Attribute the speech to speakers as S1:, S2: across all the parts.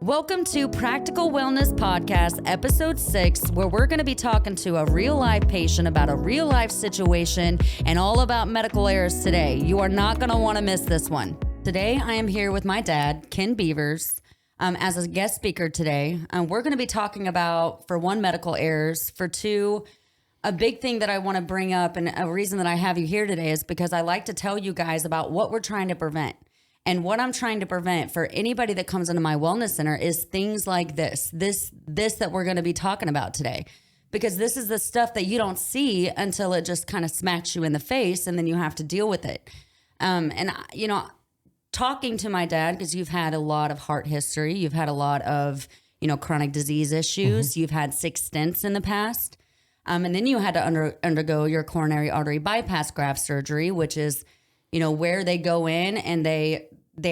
S1: Welcome to Practical Wellness Podcast, episode 6, where we're going to be talking to a real life patient about a real life situation and all about medical errors today. You are not going to want to miss this one. Today, I am here with my dad, Ken Beavers, as a guest speaker today. We're going to be talking about, for one, medical errors, for two, a big thing that I want to bring up, and a reason that I have you here today is because I like to tell you guys about what we're trying to prevent. And what I'm trying to prevent for anybody that comes into my wellness center is things like this that we're going to be talking about today, because this is the stuff that you don't see until it just kind of smacks you in the face, and then you have to deal with it. Talking to my dad, because you've had a lot of heart history, you've had a lot of, chronic disease issues, you've had 6 stents in the past, and then you had to undergo your coronary artery bypass graft surgery, which is, where they go in and they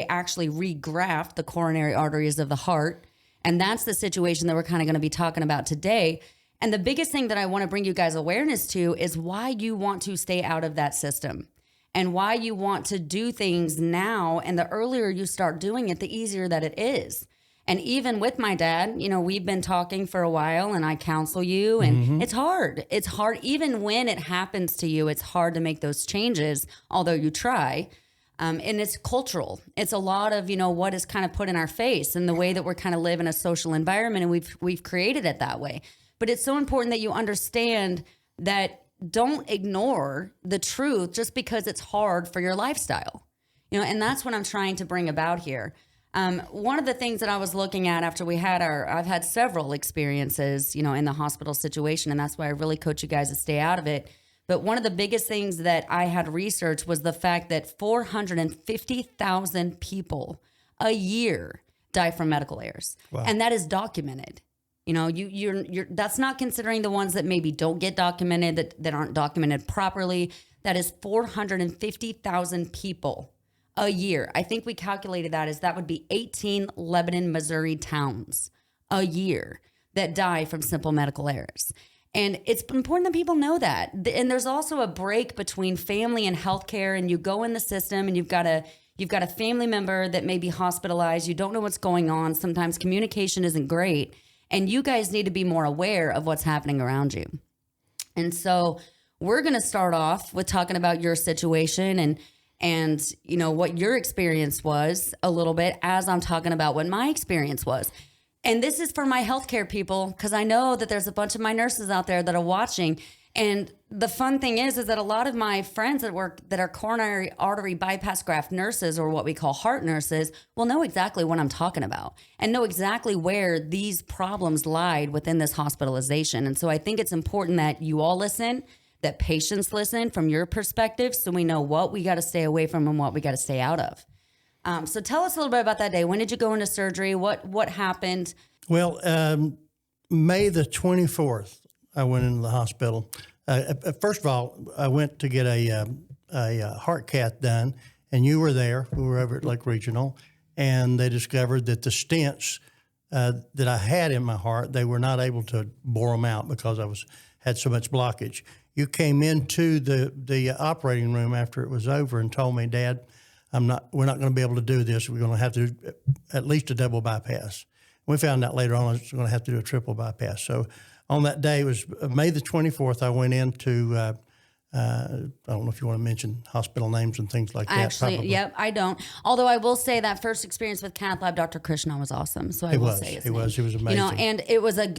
S1: actually regraft the coronary arteries of the heart. And that's the situation that we're kind of going to be talking about today. And the biggest thing that I want to bring you guys awareness to is why you want to stay out of that system and why you want to do things now. And the earlier you start doing it, the easier that it is. And even with my dad, we've been talking for a while and I counsel you, and it's hard. It's hard. Even when it happens to you, it's hard to make those changes, although you try. And it's cultural. It's a lot of, what is kind of put in our face and the way that we're kind of live in a social environment, and we've created it that way. But it's so important that you understand that don't ignore the truth just because it's hard for your lifestyle. And that's what I'm trying to bring about here. One of the things that I was looking at after I've had several experiences, in the hospital situation, and that's why I really coach you guys to stay out of it. But one of the biggest things that I had researched was the fact that 450,000 people a year die from medical errors. Wow. And that is documented. You're that's not considering the ones that maybe don't get documented, that aren't documented properly. That is 450,000 people a year. I think we calculated that would be 18 Lebanon, Missouri towns a year that die from simple medical errors. And it's important that people know that. And there's also a break between family and healthcare, and you go in the system and you've got a family member that may be hospitalized. You don't know what's going on. Sometimes communication isn't great, and you guys need to be more aware of what's happening around you. And so we're going to start off with talking about your situation and what your experience was a little bit, as I'm talking about what my experience was. And this is for my healthcare people, because I know that there's a bunch of my nurses out there that are watching. And the fun thing is that a lot of my friends that are coronary artery bypass graft nurses, or what we call heart nurses, will know exactly what I'm talking about and know exactly where these problems lied within this hospitalization. And so I think it's important that you all listen, that patients listen from your perspective, so we know what we got to stay away from and what we got to stay out of. So tell us a little bit about that day. When did you go into surgery? What happened?
S2: Well, May the 24th, I went into the hospital. First of all, I went to get a heart cath done, and you were there. We were over at Lake Regional, and they discovered that the stents that I had in my heart, they were not able to bore them out because I had so much blockage. You came into the operating room after it was over and told me, Dad, we're not going to be able to do this. We're going to have to do at least a double bypass. We found out later on I was going to have to do a triple bypass. So on that day, it was May the 24th, I went into I don't know if you want to mention hospital names and things like that.
S1: Actually, probably. Yep, I don't. Although I will say that first experience with Cath Lab, Dr. Krishna was awesome. So I will say his name. He was amazing. And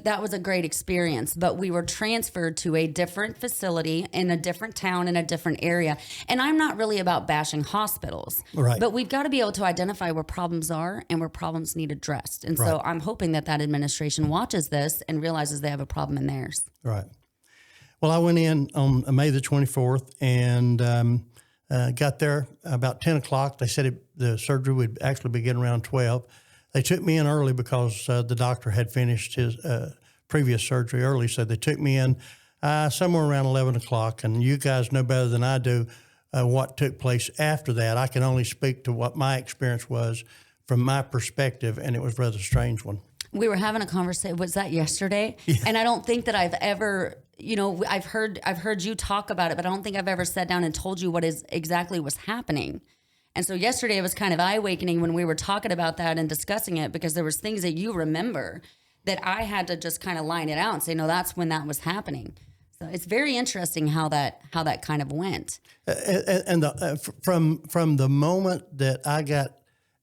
S1: that was a great experience. But we were transferred to a different facility in a different town in a different area. And I'm not really about bashing hospitals. Right. But we've got to be able to identify where problems are and where problems need addressed. And so I'm hoping that administration watches this and realizes they have a problem in theirs.
S2: Right. Well, I went in on May the 24th and got there about 10 o'clock. They said the surgery would actually begin around 12. They took me in early because the doctor had finished his previous surgery early, so they took me in somewhere around 11 o'clock. And you guys know better than I do what took place after that. I can only speak to what my experience was from my perspective, and it was a rather strange one.
S1: We were having a conversation. Was that yesterday? Yeah. And I don't think that I've ever, I've heard you talk about it, but I don't think I've ever sat down and told you what exactly was happening. And so yesterday it was kind of eye-awakening when we were talking about that and discussing it, because there was things that you remember that I had to just kind of line it out and say, no, that's when that was happening. So it's very interesting how that kind of went.
S2: From the moment that I got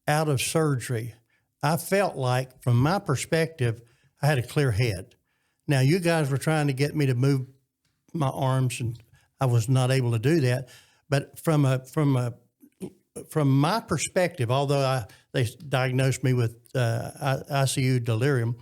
S2: out of surgery, I felt like, from my perspective, I had a clear head. Now, you guys were trying to get me to move my arms, and I was not able to do that. But from my perspective, although they diagnosed me with ICU delirium,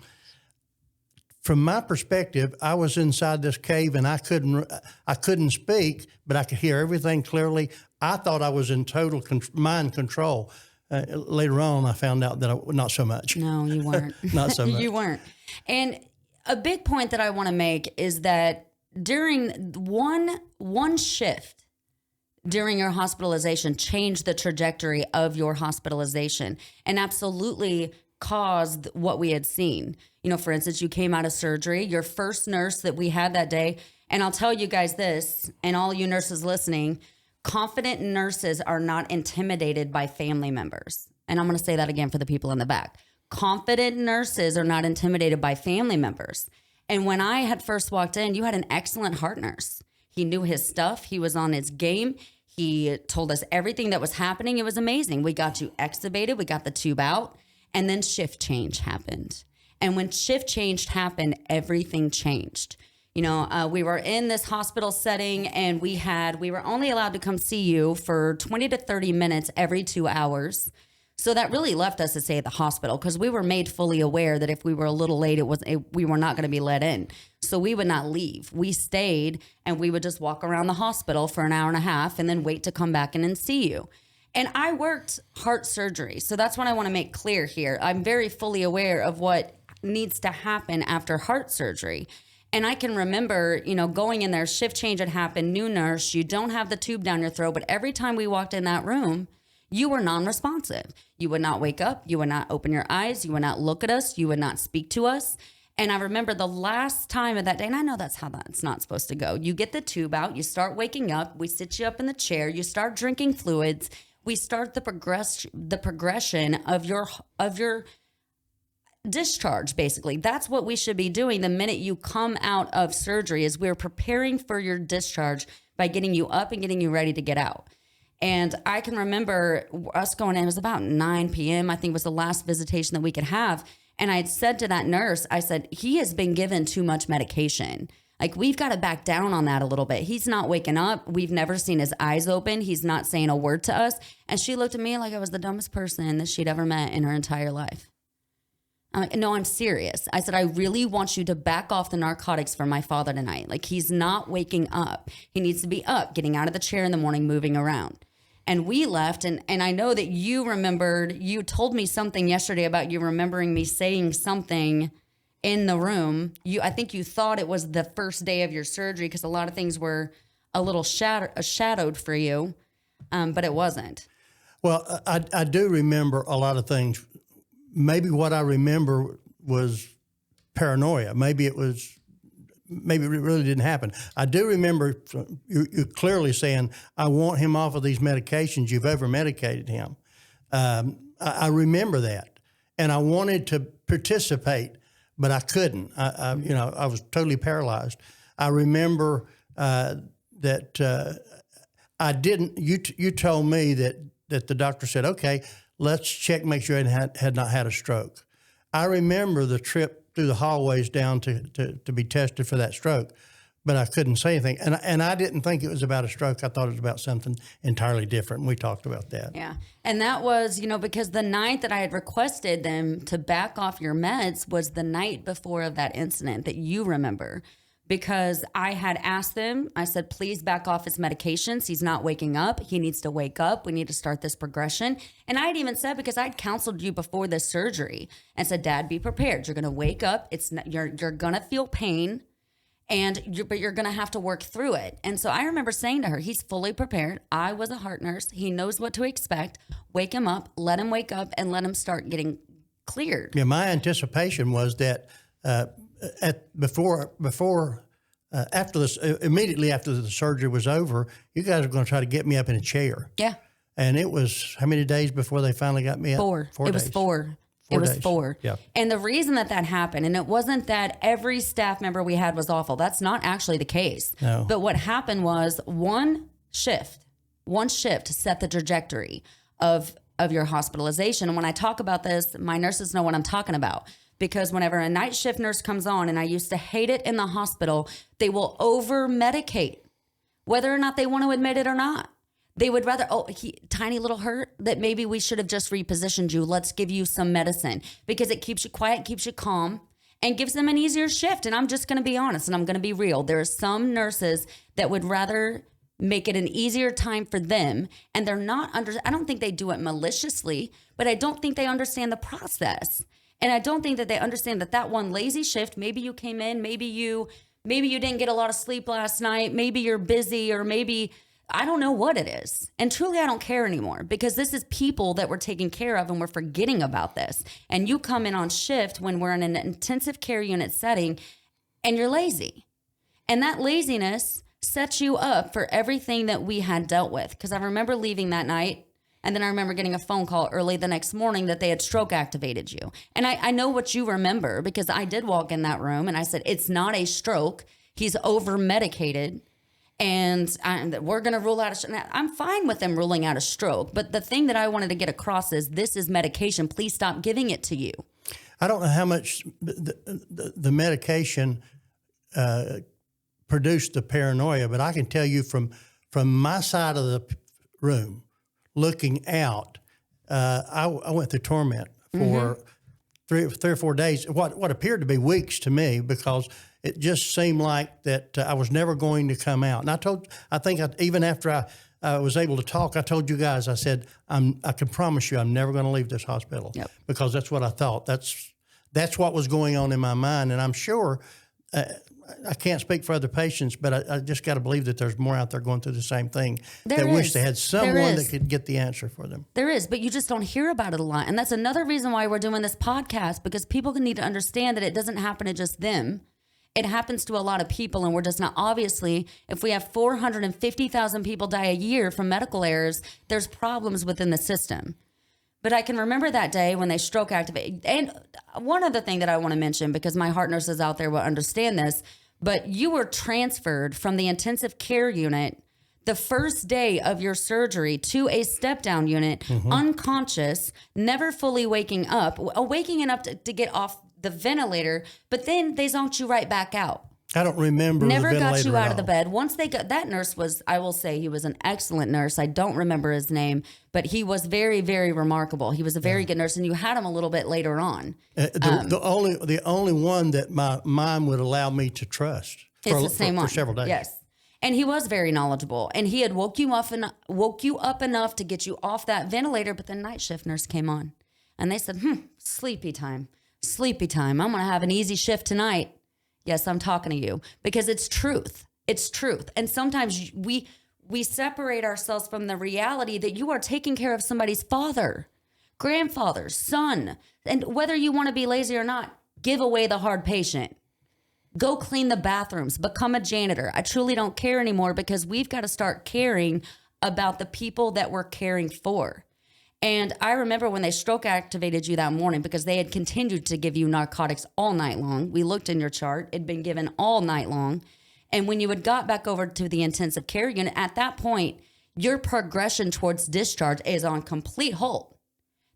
S2: from my perspective, I was inside this cave and I couldn't speak, but I could hear everything clearly. I thought I was in total mind control. Later on, I found out that not so much.
S1: No, you weren't.
S2: Not so much.
S1: You weren't. And a big point that I want to make is that during one shift during your hospitalization changed the trajectory of your hospitalization and absolutely caused what we had seen. You know, for instance, you came out of surgery, your first nurse that we had that day, and I'll tell you guys this, and all you nurses listening, confident nurses are not intimidated by family members. And I'm going to say that again for the people in the back. Confident nurses are not intimidated by family members. And when I had first walked in, you had an excellent heart nurse. He knew his stuff. He was on his game. He told us everything that was happening. It was amazing. We got you extubated. We got the tube out. And then shift change happened. And when shift change happened, everything changed. You know, we were in this hospital setting and we were only allowed to come see you for 20 to 30 minutes every 2 hours. So that really left us to stay at the hospital because we were made fully aware that if we were a little late, we were not going to be let in. So we would not leave. We stayed and we would just walk around the hospital for an hour and a half and then wait to come back in and see you. And I worked heart surgery. So that's what I want to make clear here. I'm very fully aware of what needs to happen after heart surgery. And I can remember, you know, going in there, shift change had happened, new nurse, you don't have the tube down your throat, but every time we walked in that room, you were non-responsive. You would not wake up. You would not open your eyes. You would not look at us. You would not speak to us. And I remember the last time of that day, and I know that's how that's not supposed to go. You get the tube out. You start waking up. We sit you up in the chair. You start drinking fluids. We start the progression of your discharge, basically. That's what we should be doing the minute you come out of surgery, is we're preparing for your discharge by getting you up and getting you ready to get out. And I can remember us going in, it was about 9 p.m. I think was the last visitation that we could have. And I had said to that nurse, I said, he has been given too much medication. Like, we've got to back down on that a little bit. He's not waking up. We've never seen his eyes open. He's not saying a word to us. And she looked at me like I was the dumbest person that she'd ever met in her entire life. I'm like, no, I'm serious. I said, I really want you to back off the narcotics for my father tonight. Like, he's not waking up. He needs to be up, getting out of the chair in the morning, moving around. And we left, and I know that you remembered, you told me something yesterday about you remembering me saying something in the room. I think you thought it was the first day of your surgery because a lot of things were a little shadowed for you, but it wasn't.
S2: Well, I do remember a lot of things. Maybe what I remember was paranoia. Maybe it really didn't happen. I do remember you clearly saying, I want him off of these medications. You've over-medicated him. I remember that. And I wanted to participate, but I couldn't. I was totally paralyzed. I remember that I didn't, you told me that the doctor said, okay, let's check, make sure he had not had a stroke. I remember the trip through the hallways down to be tested for that stroke, but I couldn't say anything. And I didn't think it was about a stroke. I thought it was about something entirely different. And we talked about that.
S1: Yeah. And that was, because the night that I had requested them to back off your meds was the night before of that incident that you remember. Because I had asked them, I said, please back off his medications. He's not waking up. He needs to wake up. We need to start this progression. And I had even said, because I'd counseled you before this surgery and said, Dad, be prepared. You're going to wake up. You're going to feel pain, but you're going to have to work through it. And so I remember saying to her, he's fully prepared. I was a heart nurse. He knows what to expect. Wake him up, let him wake up, and let him start getting cleared.
S2: Yeah, my anticipation was that immediately after the surgery was over, you guys are going to try to get me up in a chair.
S1: Yeah.
S2: And it was how many days before they finally got me out?
S1: 4.
S2: 4
S1: It
S2: days.
S1: was 4. It
S2: 4
S1: was
S2: days.
S1: 4.
S2: Yeah.
S1: And the reason that happened, and it wasn't that every staff member we had was awful. That's not actually the case.
S2: No.
S1: But what happened was one shift set the trajectory of your hospitalization. And when I talk about this, my nurses know what I'm talking about. Because whenever a night shift nurse comes on, and I used to hate it in the hospital, they will over-medicate, whether or not they want to admit it or not. They would rather, tiny little hurt that maybe we should have just repositioned you. Let's give you some medicine because it keeps you quiet, keeps you calm, and gives them an easier shift. And I'm just going to be honest and I'm going to be real. There are some nurses that would rather make it an easier time for them. And they're not I don't think they do it maliciously, but I don't think they understand the process. And I don't think that they understand that one lazy shift, maybe you came in, maybe you didn't get a lot of sleep last night, maybe you're busy, or maybe I don't know what it is. And truly, I don't care anymore because this is people that we're taking care of and we're forgetting about this. And you come in on shift when we're in an intensive care unit setting and you're lazy. And that laziness sets you up for everything that we had dealt with. Because I remember leaving that night and then I remember getting a phone call early the next morning that they had stroke activated you. And I know what you remember because I did walk in that room and I said, it's not a stroke. He's over medicated. And we're going to rule out a stroke. I'm fine with them ruling out a stroke. But the thing that I wanted to get across is this is medication. Please stop giving it to you.
S2: I don't know how much the medication produced the paranoia, but I can tell you from my side of the room, looking out, I went through torment for 3 or 4 days, what appeared to be weeks to me, because it just seemed like that I was never going to come out. And even after I was able to talk, I told you guys, I said, I can promise you I'm never going to leave this hospital.
S1: Yep.
S2: Because that's what I thought. That's what was going on in my mind. And I'm sure, I can't speak for other patients, but I just got to believe that there's more out there going through the same thing. Wish they had someone that could get the answer for them.
S1: There is, but you just don't hear about it a lot. And that's another reason why we're doing this podcast, because people need to understand that it doesn't happen to just them. It happens to a lot of people, and we're just not. Obviously, if we have 450,000 people die a year from medical errors, there's problems within the system. But I can remember that day when they stroke activated. And one other thing that I want to mention, because my heart nurses out there will understand this, but you were transferred from the intensive care unit the first day of your surgery to a step-down unit, unconscious, never fully waking up to get off the ventilator, but then they zonked you right back out.
S2: I don't remember.
S1: Never
S2: the
S1: got you out
S2: at
S1: of the
S2: all.
S1: bed. Once they got, that nurse was, I will say, he was an excellent nurse. I don't remember his name, but he was very, very remarkable. He was a very good nurse, and you had him a little bit later on.
S2: The only one that my mom would allow me to trust
S1: It's the same one.
S2: for several days.
S1: Yes. And he was very knowledgeable, and he had woke you up enough to get you off that ventilator, but the night shift nurse came on, and they said, sleepy time. I'm going to have an easy shift tonight. Yes, I'm talking to you, because it's truth. It's truth. And sometimes we separate ourselves from the reality that you are taking care of somebody's father, grandfather, son. And whether you want to be lazy or not, give away the hard patient. Go clean the bathrooms, become a janitor. I truly don't care anymore, because we've got to start caring about the people that we're caring for. And I remember when they stroke activated you that morning, because they had continued to give you narcotics all night long. We looked in your chart. It'd been given all night long. And when you had got back over to the intensive care unit, at that point, your progression towards discharge is on complete hold.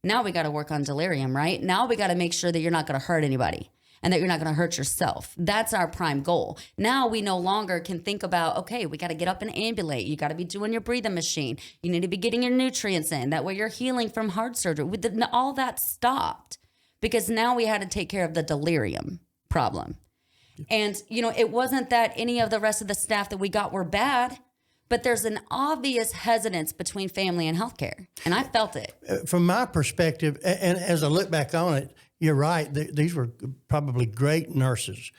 S1: Now we got to work on delirium, right? Now we got to make sure that you're not going to hurt anybody and that you're not going to hurt yourself. That's our prime goal. Now we no longer can think about, okay, we got to get up and ambulate. You got to be doing your breathing machine. You need to be getting your nutrients in. That way you're healing from heart surgery. All that stopped, because now we had to take care of the delirium problem. And, it wasn't that any of the rest of the staff that we got were bad, but there's an obvious hesitance between family and healthcare. And I felt it.
S2: From my perspective, and as I look back on it, you're right. These were probably great nurses.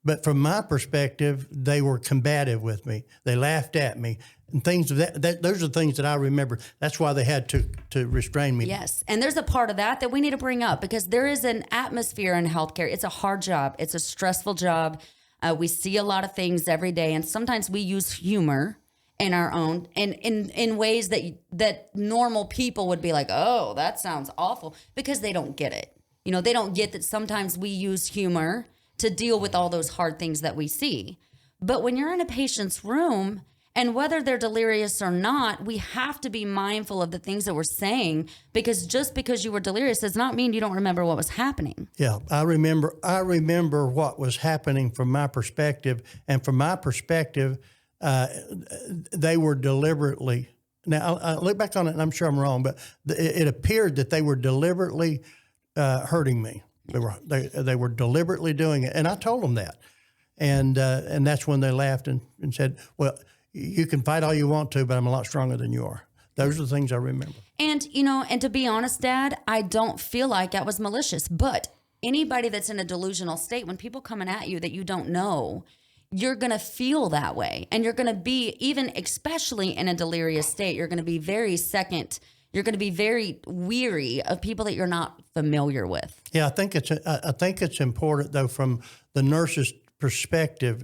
S2: But from my perspective, they were combative with me. They laughed at me. And things of that those are things that I remember. That's why they had to restrain me.
S1: Yes. And there's a part of that we need to bring up, because there is an atmosphere in healthcare. It's a hard job. It's a stressful job. We see a lot of things every day. And sometimes we use humor in our own, and in ways that normal people would be like, oh, that sounds awful, because they don't get it. You know, they don't get that sometimes we use humor to deal with all those hard things that we see. But when you're in a patient's room, and whether they're delirious or not, we have to be mindful of the things that we're saying, because just because you were delirious does not mean you don't remember what was happening.
S2: Yeah, I remember what was happening from my perspective. And from my perspective, they were deliberately, now I look back on it and I'm sure I'm wrong, but it appeared that they were deliberately hurting me. They were deliberately doing it. And I told them that. And that's when they laughed and said, well, you can fight all you want to, but I'm a lot stronger than you are. Those are the things I remember.
S1: And, you know, and to be honest, Dad, I don't feel like that was malicious. But anybody that's in a delusional state, when people coming at you that you don't know, you're going to feel that way. And you're going to be, even especially in a delirious state, you're going to be you're going to be very weary of people that you're not familiar with.
S2: Yeah, I think it's important, though, from the nurse's perspective,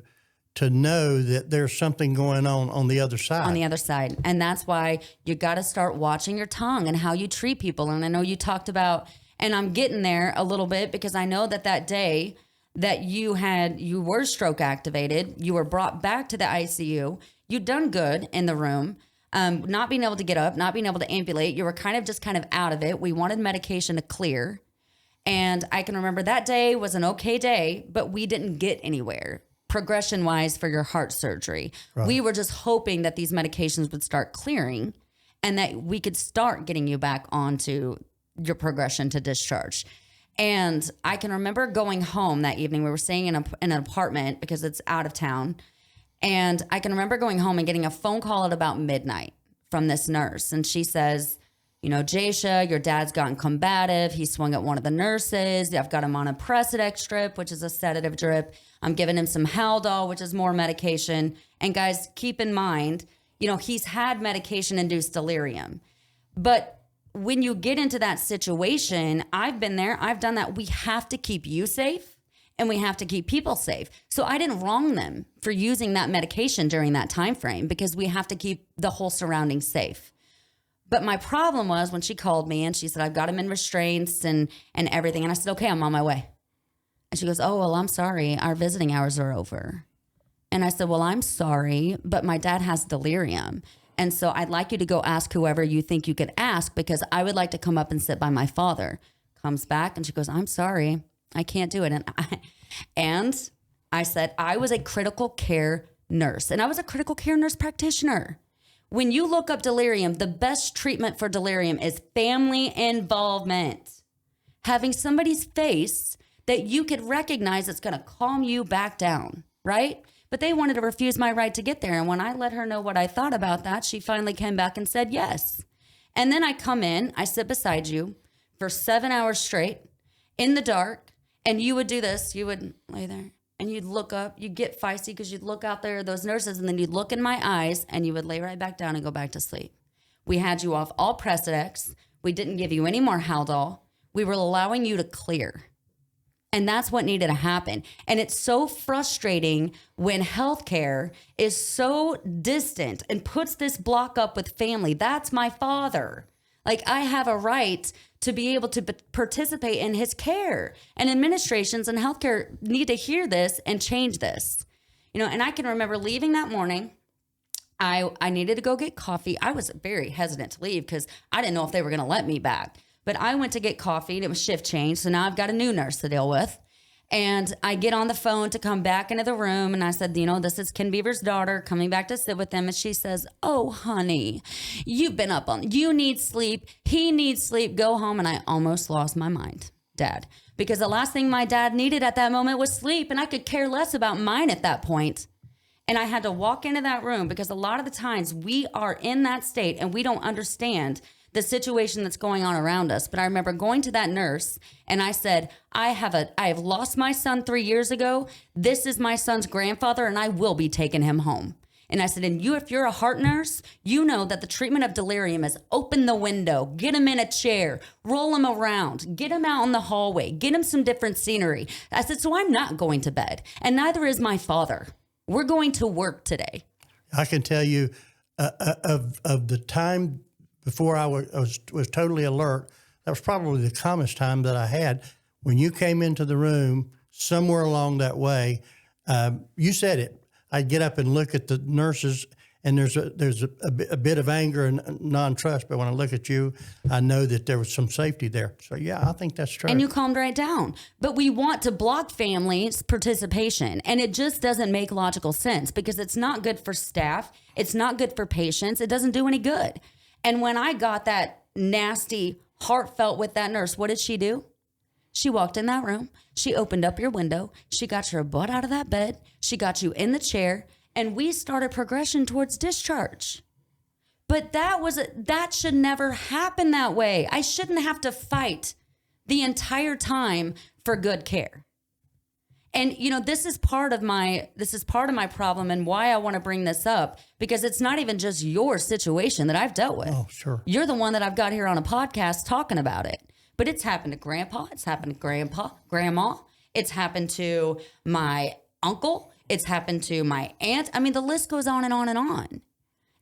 S2: to know that there's something going on the other side.
S1: On the other side. And that's why you got to start watching your tongue and how you treat people. And I know you talked about, and I'm getting there a little bit, because I know that day that you were stroke activated, you were brought back to the ICU, you'd done good in the room, not being able to get up, not being able to ambulate. You were kind of out of it. We wanted medication to clear. And I can remember that day was an okay day, but we didn't get anywhere progression-wise for your heart surgery. Right. We were just hoping that these medications would start clearing and that we could start getting you back onto your progression to discharge. And I can remember going home that evening. We were staying in an apartment because it's out of town. And I can remember going home and getting a phone call at about midnight from this nurse. And she says, you know, Jaisha, your dad's gotten combative. He swung at one of the nurses. I've got him on a Precedex drip, which is a sedative drip. I'm giving him some Haldol, which is more medication. And guys, keep in mind, you know, he's had medication-induced delirium. But when you get into that situation, I've been there, I've done that. We have to keep you safe and we have to keep people safe. So I didn't wrong them for using that medication during that time frame, because we have to keep the whole surrounding safe. But my problem was when she called me and she said, I've got him in restraints and everything. And I said, okay, I'm on my way. And she goes, oh, well, I'm sorry. Our visiting hours are over. And I said, well, I'm sorry, but my dad has delirium. And so I'd like you to go ask whoever you think you could ask, because I would like to come up and sit by my father. Comes back and she goes, I'm sorry, I can't do it. And I said, I was a critical care nurse, and I was a critical care nurse practitioner. When you look up delirium, the best treatment for delirium is family involvement. Having somebody's face that you could recognize that's going to calm you back down, right? But they wanted to refuse my right to get there. And when I let her know what I thought about that, she finally came back and said yes. And then I come in, I sit beside you for 7 hours straight in the dark, and you would do this. You would lay there. And you'd look up, you'd get feisty because you'd look out there at those nurses, and then you'd look in my eyes and you would lay right back down and go back to sleep. We had you off all Precedex. We didn't give you any more Haldol. We were allowing you to clear. And that's what needed to happen. And it's so frustrating when healthcare is so distant and puts this block up with family. That's my father. Like, I have a right to be able to participate in his care. And administrations and healthcare need to hear this and change this. You know, and I can remember leaving that morning. I needed to go get coffee. I was very hesitant to leave because I didn't know if they were going to let me back. But I went to get coffee, and it was shift change. So now I've got a new nurse to deal with. And I get on the phone to come back into the room, and I said, you know, this is Ken Beaver's daughter coming back to sit with him. And she says, oh, honey, you've been up on, you need sleep. He needs sleep. Go home. And I almost lost my mind, Dad, because the last thing my dad needed at that moment was sleep. And I could care less about mine at that point. And I had to walk into that room because a lot of the times we are in that state and we don't understand the situation that's going on around us. But I remember going to that nurse and I said, I have lost my son 3 years ago. This is my son's grandfather, and I will be taking him home. And I said, and you, if you're a heart nurse, you know that the treatment of delirium is open the window, get him in a chair, roll him around, get him out in the hallway, get him some different scenery. I said, so I'm not going to bed, and neither is my father. We're going to work today.
S2: I can tell you, of the time before I was totally alert, that was probably the calmest time that I had. When you came into the room, somewhere along that way, you said it. I'd get up and look at the nurses, and there's a bit of anger and non-trust. But when I look at you, I know that there was some safety there. So, yeah, I think that's true.
S1: And you calmed right down. But we want to block families' participation. And it just doesn't make logical sense because it's not good for staff. It's not good for patients. It doesn't do any good. And when I got that nasty, heartfelt with that nurse, what did she do? She walked in that room. She opened up your window. She got your butt out of that bed. She got you in the chair. And we started progression towards discharge. But that should never happen that way. I shouldn't have to fight the entire time for good care. And this is part of my problem and why I want to bring this up, because it's not even just your situation that I've dealt with.
S2: Oh, sure.
S1: You're the one that I've got here on a podcast talking about it. But it's happened to grandpa, it's happened to grandma, it's happened to my uncle, it's happened to my aunt. I mean, the list goes on and on and on.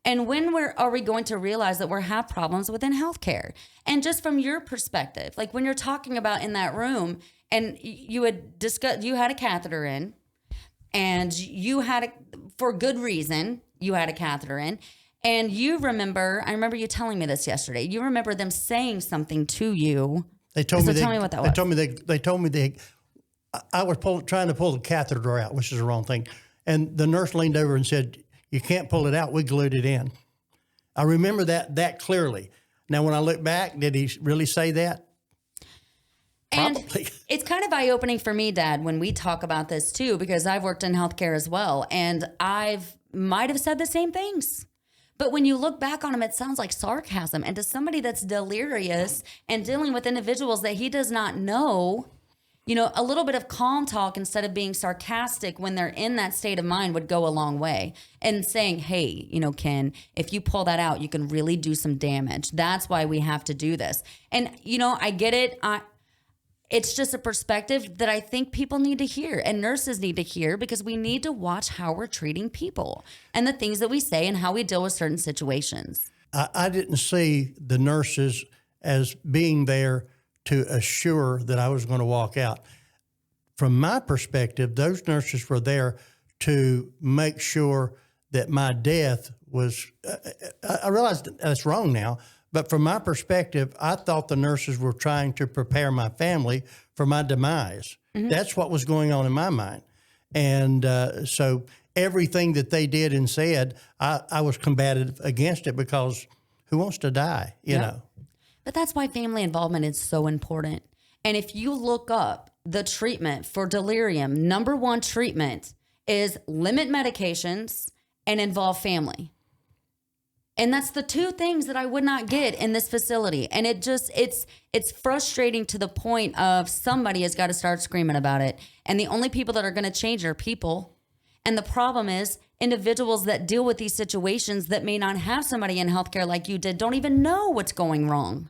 S1: And when are we going to realize that we have problems within healthcare? And just from your perspective, like when you're talking about in that room and you had a catheter in, and for good reason, you had a catheter in. And I remember you telling me this yesterday. You remember them saying something to you. Tell me what that was.
S2: They told me I was trying to pull the catheter out, which is the wrong thing. And the nurse leaned over and said, "You can't pull it out. We glued it in." I remember that clearly. Now, when I look back, did he really say that? Probably.
S1: And it's kind of eye-opening for me, Dad, when we talk about this too, because I've worked in healthcare as well. And might have said the same things. But when you look back on him, it sounds like sarcasm. And to somebody that's delirious and dealing with individuals that he does not know, a little bit of calm talk instead of being sarcastic when they're in that state of mind would go a long way. And saying, hey, Ken, if you pull that out, you can really do some damage. That's why we have to do this. And, I get it. It's just a perspective that I think people need to hear and nurses need to hear, because we need to watch how we're treating people and the things that we say and how we deal with certain situations.
S2: I didn't see the nurses as being there to assure that I was going to walk out. From my perspective, those nurses were there to make sure that my death was, I realize that's wrong now, but from my perspective, I thought the nurses were trying to prepare my family for my demise. Mm-hmm. That's what was going on in my mind. And so everything that they did and said, I was combative against it, because who wants to die, you know?
S1: But that's why family involvement is so important. And if you look up the treatment for delirium, number one treatment is limit medications and involve family. And that's the two things that I would not get in this facility. And it's frustrating to the point of somebody has got to start screaming about it. And the only people that are going to change are people. And the problem is individuals that deal with these situations that may not have somebody in healthcare like you did don't even know what's going wrong.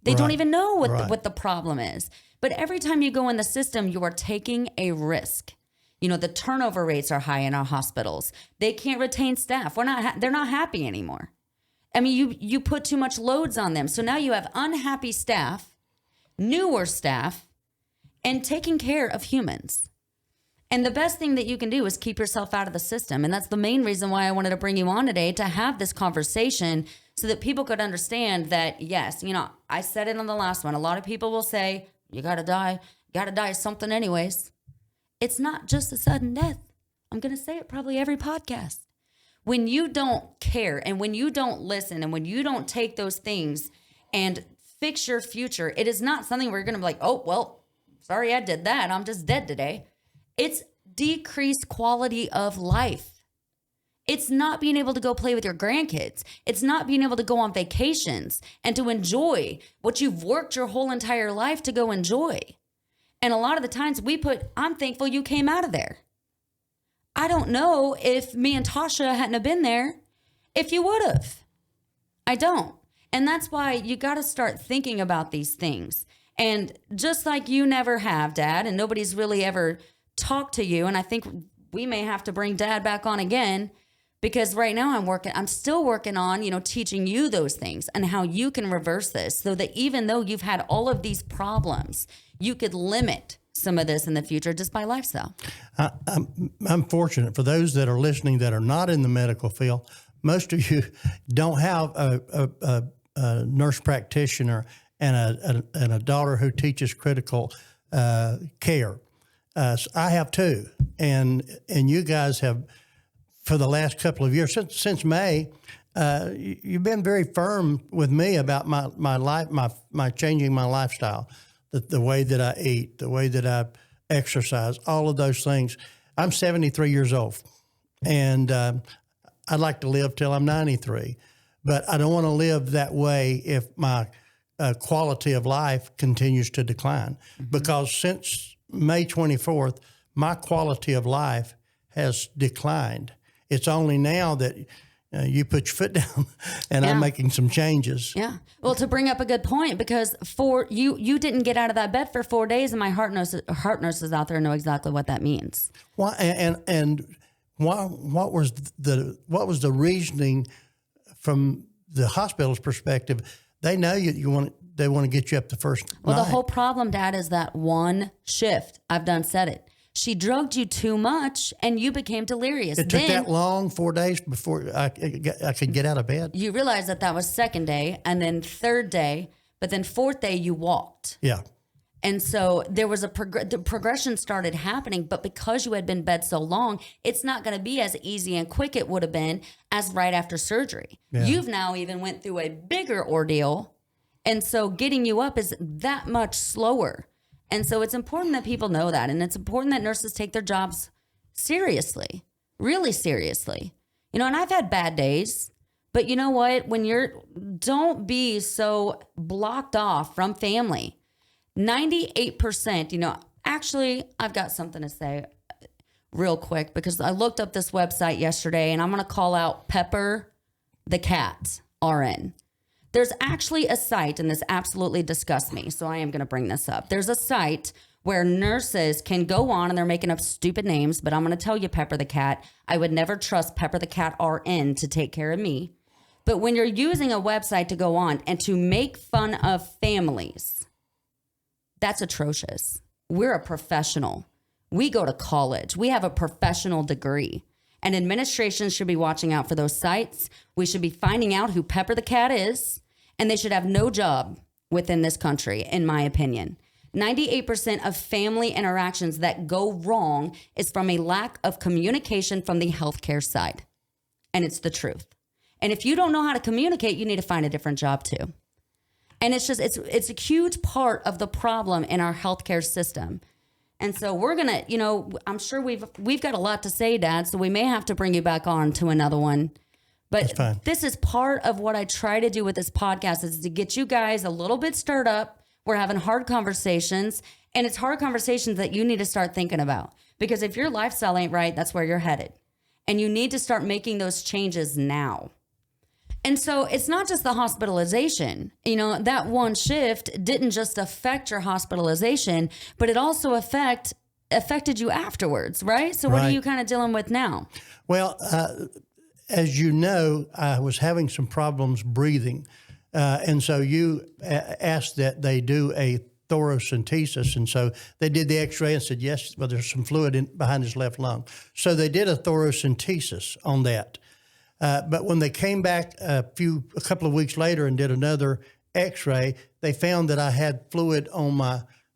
S1: They don't even know what the problem is. But every time you go in the system, you are taking a risk. The turnover rates are high in our hospitals. They can't retain staff. They're not happy anymore. I mean, you put too much loads on them. So now you have unhappy staff, newer staff, and taking care of humans. And the best thing that you can do is keep yourself out of the system. And that's the main reason why I wanted to bring you on today, to have this conversation so that people could understand that, yes, I said it on the last one. A lot of people will say, you got to die of something anyways. It's not just a sudden death. I'm going to say it probably every podcast. When you don't care and when you don't listen and when you don't take those things and fix your future, it is not something we're going to be like, oh, well, sorry I did that. I'm just dead today. It's decreased quality of life. It's not being able to go play with your grandkids. It's not being able to go on vacations and to enjoy what you've worked your whole entire life to go enjoy. And a lot of the times I'm thankful you came out of there. I don't know if me and Tasha hadn't have been there, if you would have. I don't. And that's why you got to start thinking about these things. And just like you never have, Dad, and nobody's really ever talked to you, and I think we may have to bring Dad back on again, Because right now I'm still working on, teaching you those things and how you can reverse this so that even though you've had all of these problems, you could limit some of this in the future just by lifestyle.
S2: I'm fortunate for those that are listening that are not in the medical field. Most of you don't have a nurse practitioner and a daughter who teaches critical care. So I have two, and you guys have, for the last couple of years, since May, you've been very firm with me about my life, my changing my lifestyle, the way that I eat, the way that I exercise, all of those things. I'm 73 years old, and I'd like to live till I'm 93, but I don't want to live that way if my quality of life continues to decline. Because since May 24th, my quality of life has declined. It's only now that you put your foot down and I'm making some changes.
S1: Yeah. Well, to bring up a good point, because you didn't get out of that bed for 4 days, and my heart nurses out there know exactly what that means.
S2: Why? And what was the reasoning from the hospital's perspective? They know they want to get you up the first
S1: Well,
S2: night.
S1: the whole problem, Dad, is that one shift. I've done said it. She drugged you too much, and you became delirious.
S2: It took that long, 4 days before I could get out of bed.
S1: You realized that was second day, and then third day, but then fourth day you walked.
S2: Yeah.
S1: And so there was the progression started happening, but because you had been in bed so long, it's not going to be as easy and quick it would have been as right after surgery.
S2: Yeah.
S1: You've now even went through a bigger ordeal, and so getting you up is that much slower. And so it's important that people know that, and it's important that nurses take their jobs seriously, really seriously. And I've had bad days, but you know what? Don't be so blocked off from family. 98%, actually, I've got something to say real quick because I looked up this website yesterday, and I'm going to call out Pepper the Cat, RN. There's actually a site, and this absolutely disgusts me, so I am going to bring this up. There's a site where nurses can go on, and they're making up stupid names, but I'm going to tell you, Pepper the Cat, I would never trust Pepper the Cat RN to take care of me. But when you're using a website to go on and to make fun of families, that's atrocious. We're a professional. We go to college. We have a professional degree. And administration should be watching out for those sites. We should be finding out who Pepper the Cat is, and they should have no job within this country, in my opinion. 98% of family interactions that go wrong is from a lack of communication from the healthcare side. And it's the truth. And if you don't know how to communicate, you need to find a different job too. And it's a huge part of the problem in our healthcare system. And so we're going to, I'm sure we've got a lot to say, Dad, so we may have to bring you back on to another one. But this is part of what I try to do with this podcast, is to get you guys a little bit stirred up. We're having hard conversations, and it's hard conversations that you need to start thinking about. Because if your lifestyle ain't right, that's where you're headed. And you need to start making those changes now. And so it's not just the hospitalization. That one shift didn't just affect your hospitalization, but it also affected you afterwards, right? So what are you kind of dealing with now?
S2: Well, as you know, I was having some problems breathing. And so you asked that they do a thoracentesis. And so they did the x-ray and said, yes, well, there's some fluid behind his left lung. So they did a thoracentesis on that. But when they came back a couple of weeks later and did another x-ray, they found that I had fluid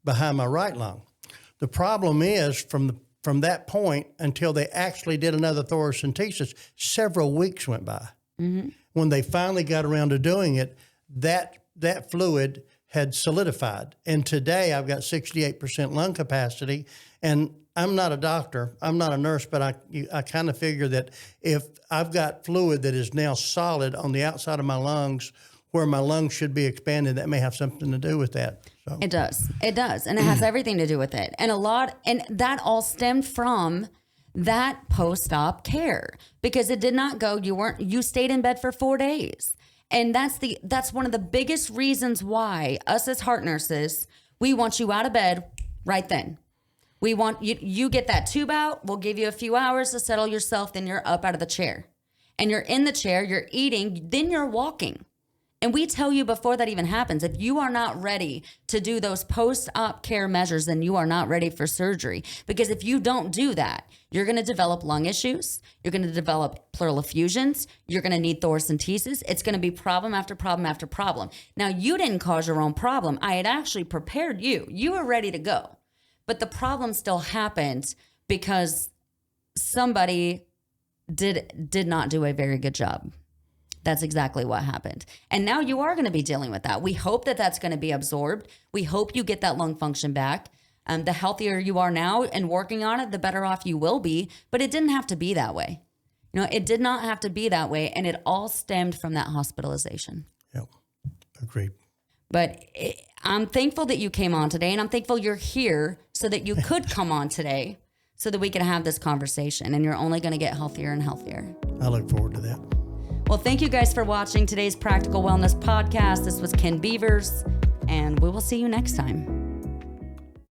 S2: behind my right lung. The problem is from that point until they actually did another thoracentesis, several weeks went by. Mm-hmm. When they finally got around to doing it, that fluid had solidified. And today I've got 68% lung capacity, and I'm not a doctor, I'm not a nurse, but I kind of figure that if I've got fluid that is now solid on the outside of my lungs where my lungs should be expanded, that may have something to do with that. So. It does.
S1: And it has everything to do with it. And that all stemmed from that post-op care, because it did not go, you stayed in bed for 4 days. And that's one of the biggest reasons why us as heart nurses, we want you out of bed right then. We want you get that tube out. We'll give you a few hours to settle yourself. Then you're up out of the chair. and you're in the chair, you're eating, then you're walking. And we tell you before that even happens, if you are not ready to do those post-op care measures, then you are not ready for surgery. Because if you don't do that, you're going to develop lung issues. You're going to develop pleural effusions. You're going to need thoracentesis. It's going to be problem after problem after problem. Now, you didn't cause your own problem. I had actually prepared you. You were ready to go. But the problem still happened because somebody did not do a very good job. That's exactly what happened. And now you are going to be dealing with that. We hope that that's going to be absorbed. We hope you get that lung function back. The healthier you are now and working on it, the better off you will be. But it didn't have to be that way. You know, it did not have to be that way. And it all stemmed from that hospitalization.
S2: Yep. Agreed.
S1: But I'm thankful that you came on today. And I'm thankful you're here so that you could come on today so that we can have this conversation. And you're only going to get healthier and healthier.
S2: I look forward to that.
S1: Well, thank you guys for watching today's Practical Wellness Podcast. This was Ken Beavers, and we will see you next time.